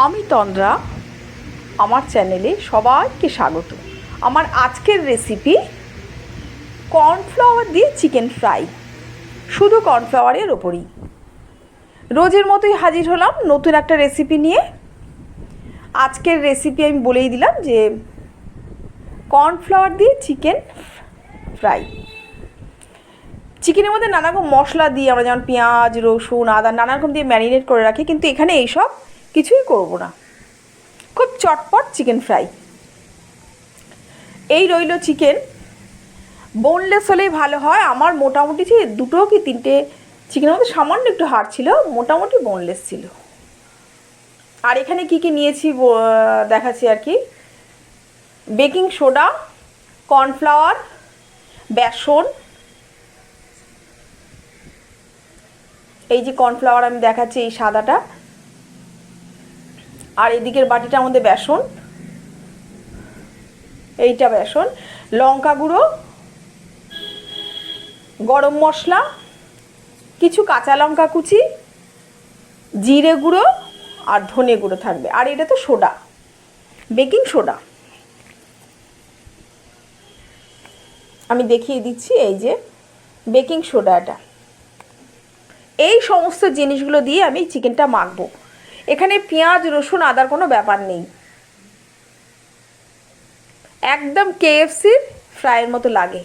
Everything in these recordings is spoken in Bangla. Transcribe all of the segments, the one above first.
আমি তন্দ্রা, আমার চ্যানেলে সবাইকে স্বাগত। আমার আজকের রেসিপি কর্নফ্লাওয়ার দিয়ে চিকেন ফ্রাই, শুধু কর্নফ্লাওয়ারের ওপরই। রোজের মতোই হাজির হলাম নতুন একটা রেসিপি নিয়ে। আজকের রেসিপি আমি বলেই দিলাম যে কর্নফ্লাওয়ার দিয়ে চিকেন ফ্রাই। চিকেনের মধ্যে নানা রকম মশলা দিয়ে আমরা যেমন পেঁয়াজ, রসুন, আদা নানা রকম দিয়ে ম্যারিনেট করে রাখি, কিন্তু এখানে এইসব কিছুই করব না। খুব চটপট চিকেন ফ্রাই। এই রইল চিকেন, বোনলেস হলেই ভালো হয়। আমার মোটামুটি দুটো কি তিনটে চিকেনের মধ্যে সামান্য একটু হাড় ছিল, মোটামুটি বোনলেস ছিল। আর এখানে কি কি নিয়েছি দেখাচ্ছি আর কি। বেকিং সোডা, কর্নফ্লাওয়ার, বেসন, এই যে কর্নফ্লাওয়ার আমি দেখাচ্ছি এই সাদাটা, আর এদিকের বাটিটার মধ্যে বেসন, এইটা বেসন, লঙ্কা গুঁড়ো, গরম মশলা, কিছু কাঁচা লঙ্কা কুচি, জিরে গুঁড়ো আর ধনে গুঁড়ো থাকবে। আর এটা তো সোডা, বেকিং সোডা। আমি দেখিয়ে দিচ্ছি, এই যে বেকিং সোডা। এটা এই সমস্ত জিনিসগুলো দিয়ে আমি চিকেনটা মাখবো। এখানে পেঁয়াজ, রসুন, আদার কোনো ব্যাপার নেই, একদম কেএফসির ফ্রাইয়ের মতো লাগে।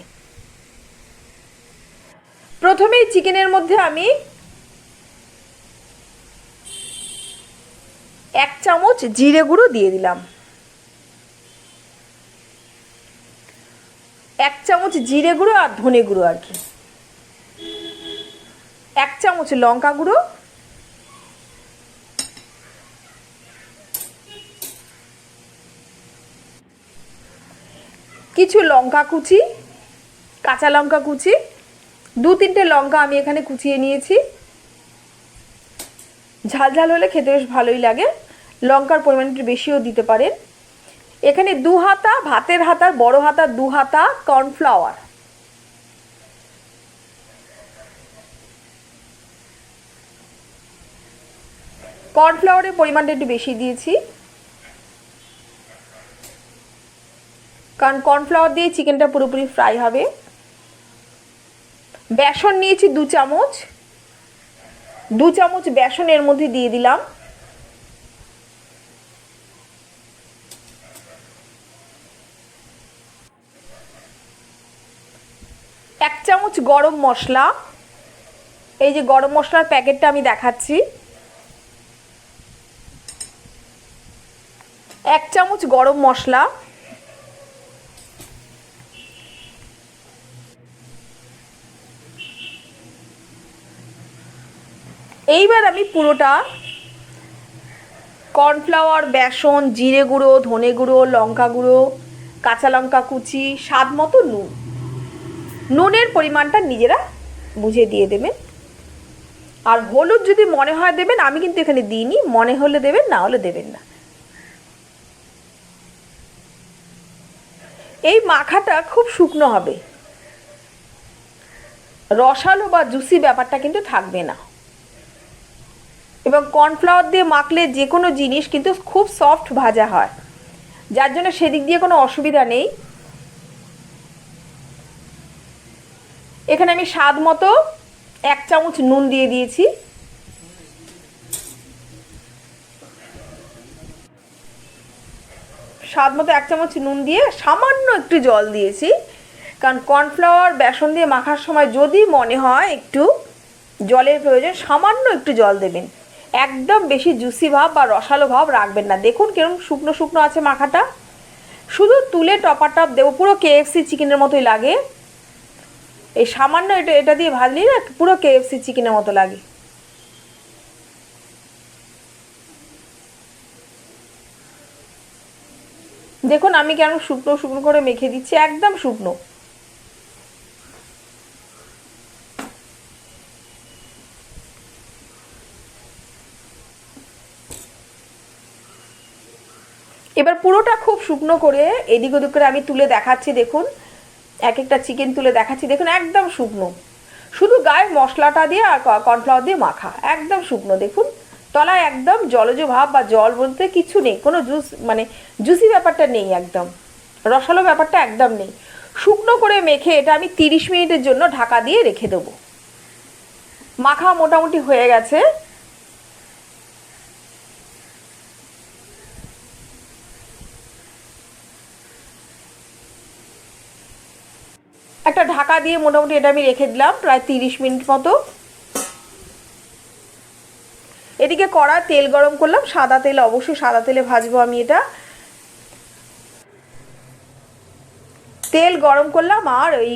প্রথমেই চিকেনের মধ্যে আমি 1 চামচ জিরে গুঁড়ো দিয়ে দিলাম, 1 চামচ জিরে গুঁড়ো আর ধনে গুঁড়ো আর কি, 1 চামচ লঙ্কা গুঁড়ো, কিছু লঙ্কা কুচি, কাঁচা লঙ্কা কুচি, 2-3টে লঙ্কা আমি এখানে কুচিয়ে নিয়েছি। ঝাল ঝাল হলে খেতে বেশ ভালোই লাগে, লঙ্কার পরিমাণ একটু বেশিও দিতে পারেন। এখানে 2 হাতা, ভাতের হাতার বড় হাতা 2 হাতা কর্নফ্লাওয়ার, কর্নফ্লাওয়ারের পরিমাণটা একটু বেশি দিয়েছি, কারণ কর্নফ্লাওয়ার দিয়ে চিকেনটা পুরোপুরি ফ্রাই হবে। বেসন নিয়েছি 2 চামচ, 2 চামচ বেসন এর মধ্যে দিয়ে দিলাম। এক চামচ গরম মশলা, এই যে গরম মশলার প্যাকেটটা আমি দেখাচ্ছি, 1 চামচ গরম মশলা, এইবার আমি পুরোটা কর্নফ্লাওয়ার, বেসন, জিরে গুঁড়ো, ধনে গুঁড়ো, লঙ্কা গুঁড়ো, কাঁচা লঙ্কা কুচি, স্বাদ মতো নুন, নুনের পরিমাণটা নিজেরা বুঝে দিয়ে দেবেন। আর হলুদ যদি মনে হয় দেবেন, আমি কিন্তু এখানে দিইনি, মনে হলে দেবেন, না হলে দেবেন না। এই মাখাটা খুব শুকনো হবে, রসালো বা জুসি ব্যাপারটা কিন্তু থাকবে না। এবং কর্নফ্লাওয়ার দিয়ে মাখলে যে কোনো জিনিস কিন্তু খুব সফট ভাজা হয়, যার জন্য সেদিক দিয়ে কোনো অসুবিধা নেই। এখানে আমি স্বাদ মতো 1 চামচ নুন দিয়ে দিয়েছি, স্বাদ মতো 1 চামচ নুন দিয়ে সামান্য একটু জল দিয়েছি, কারণ কর্নফ্লাওয়ার বেসন দিয়ে মাখার সময় যদি মনে হয় একটু জলের প্রয়োজন, সামান্য একটু জল দেবেন। একদম বেশি জুসি ভাব বা রসালো ভাব রাখবেন না। দেখুন কিরকম শুকনো শুকনো আছে মাখাটা, শুধু তুলে টপা টপ দেবো, পুরো কেএফসি চিকেনের মতোই লাগে। এই সামান্য এটা দিয়ে ভাজলি না, পুরো কেএফসি চিকেনের মতো লাগে। দেখুন আমি কেমন শুকনো শুকনো করে মেখে দিচ্ছি, একদম শুকনো। এবার পুরোটা খুব শুকনো করে এদিক ওদিক করে আমি তুলে দেখাচ্ছি। দেখুন এক একটা চিকেন তুলে দেখাচ্ছি, দেখুন একদম শুকনো, শুধু গায়ে মশলাটা দিয়ে আর কর্নফ্লাওয়ার দিয়ে মাখা, একদম শুকনো। দেখুন তলায় একদম জলজ ভাব বা জল বলতে কিছু নেই, কোনো জুস মানে জুসি ব্যাপারটা নেই, একদম রসালো ব্যাপারটা একদম নেই। শুকনো করে মেখে এটা আমি 30 মিনিটের জন্য ঢাকা দিয়ে রেখে দেবো। মাখা মোটামুটি হয়ে গেছে। একটা ঢাকা দিয়ে মোটামুটি এটা আমি রেখে দিলাম প্রায় 30 মিনিট মতো। এদিকে কড়া তেল গরম করলাম, সাদা তেল, অবশ্যই সাদা তেলে ভাজবো আমি এটা। তেল গরম করলাম আর ওই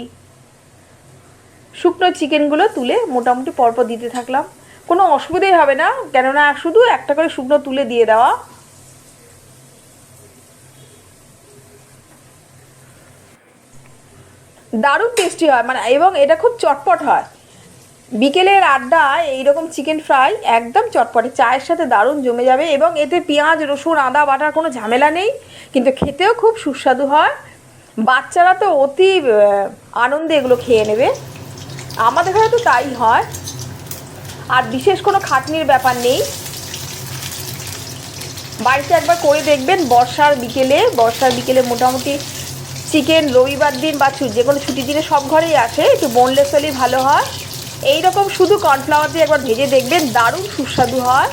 শুকনো চিকেনগুলো তুলে মোটামুটি পরপর দিতে থাকলাম। কোনো অসুবিধাই হবে না, কেননা শুধু একটা করে শুকনো তুলে দিয়ে দেওয়া। দারুণ টেস্টি হয় মানে, এবং এটা খুব চটপট হয়। বিকেলের আড্ডায় এইরকম চিকেন ফ্রাই একদম চটপটে চায়ের সাথে দারুণ জমে যাবে, এবং এতে পেঁয়াজ রসুন আদা বাটার কোনো ঝামেলা নেই, কিন্তু খেতেও খুব সুস্বাদু হয়। বাচ্চারা তো অতি আনন্দে এগুলো খেয়ে নেবে, আমাদের ঘরে তো তাই হয়। আর বিশেষ কোনো খাটনির ব্যাপার নেই, বাড়িতে একবার করে দেখবেন। বর্ষার বিকেলে মোটামুটি চিকেন রবিবার দিন বা যে কোনো ছুটির দিনে সব ঘরেই আসে, একটু বোনলেস হলেই ভালো হয়। এই রকম শুধু কর্নফ্লাওয়ার দিয়ে একবার ভেজে দেখবেন, দারুণ সুস্বাদু হয়।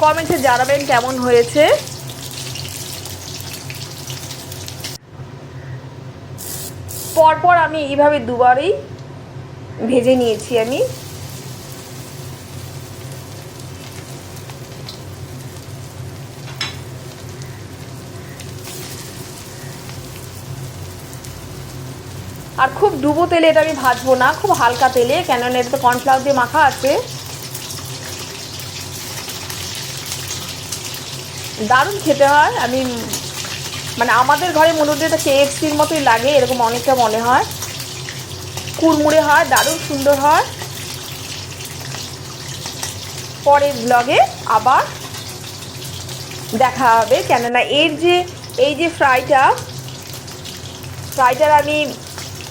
কমেন্টে জানাবেন কেমন হয়েছে। পরপর আমি এইভাবে দুবারই ভেজে নিয়েছি আমি। আর খুব ডুবো তেলে এটা আমি ভাজবো না, খুব হালকা তেলে, কেননা এটা তো কর্নফ্লাওয়ার দিয়ে মাখা আছে। দারুণ খেতে হয়। আমি মানে আমাদের ঘরে মোটামুটি এটা KFCর মতোই লাগে, এরকম অনেকটা মনে হয়, কুড়মুড়ে হয়, দারুণ সুন্দর হয়। পরের ব্লগে আবার দেখা হবে, কেননা এই যে ফ্রাইটার আমি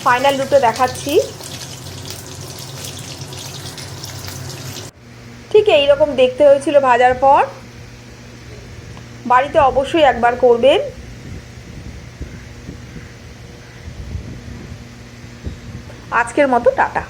ফাইনাল লুকটা দেখাচ্ছি। ঠিক এইরকম দেখতে হয়েছিল ভাজার পর। বাড়িতে অবশ্যই একবার করবেন। আজকের মতো টাটা।